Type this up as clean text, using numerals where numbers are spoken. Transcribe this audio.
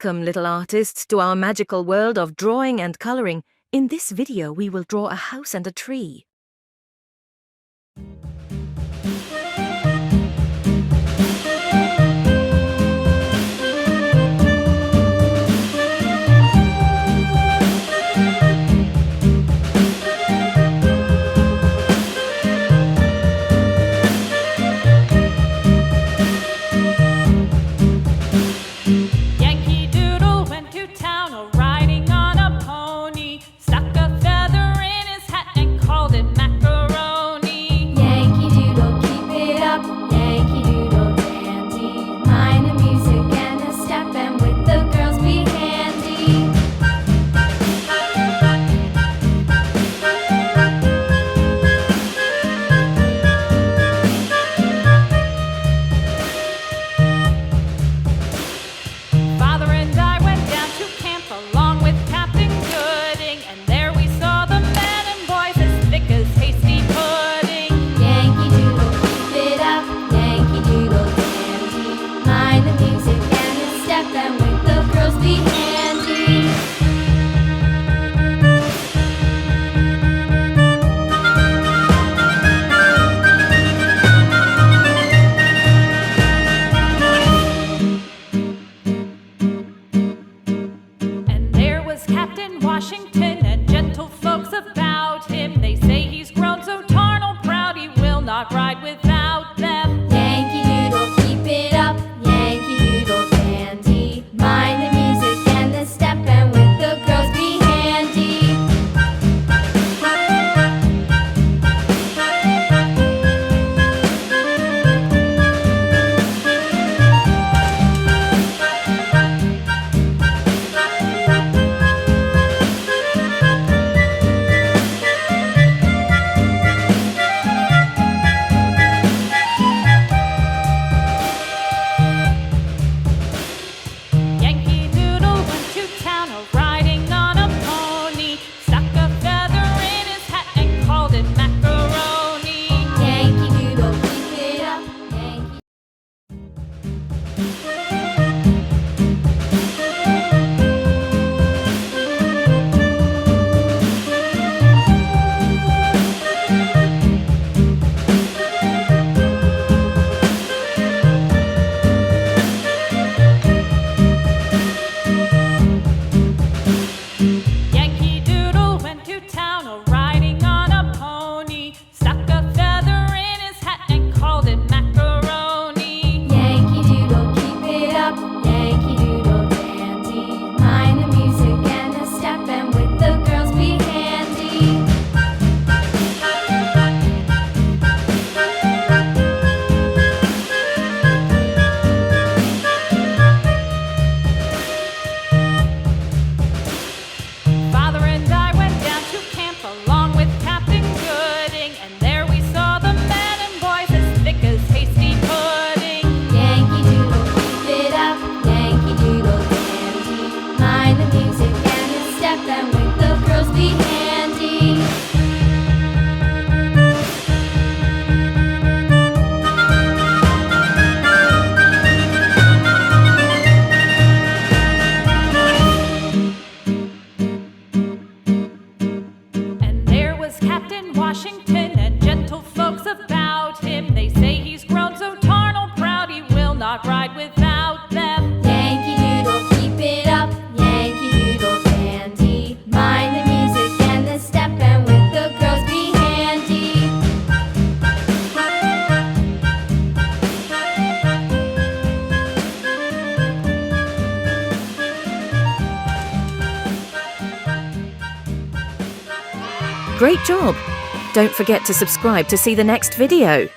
Welcome, little artists, to our magical world of drawing and colouring. In this video, we will draw a house and a tree. Washington and gentle folks about him. They say he's grown so tarnal proud he will not ride without them. Yankee Doodle, keep it up, Yankee Doodle dandy. Mind the music and the step, and with the girls be handy. Washington and gentle folks about him. They say he's grown so tarnal proud he will not ride without them. Yankee Doodle, keep it up, Yankee Doodle dandy. Mind the music and the step, and with the girls be handy. Great job! Don't forget to subscribe to see the next video.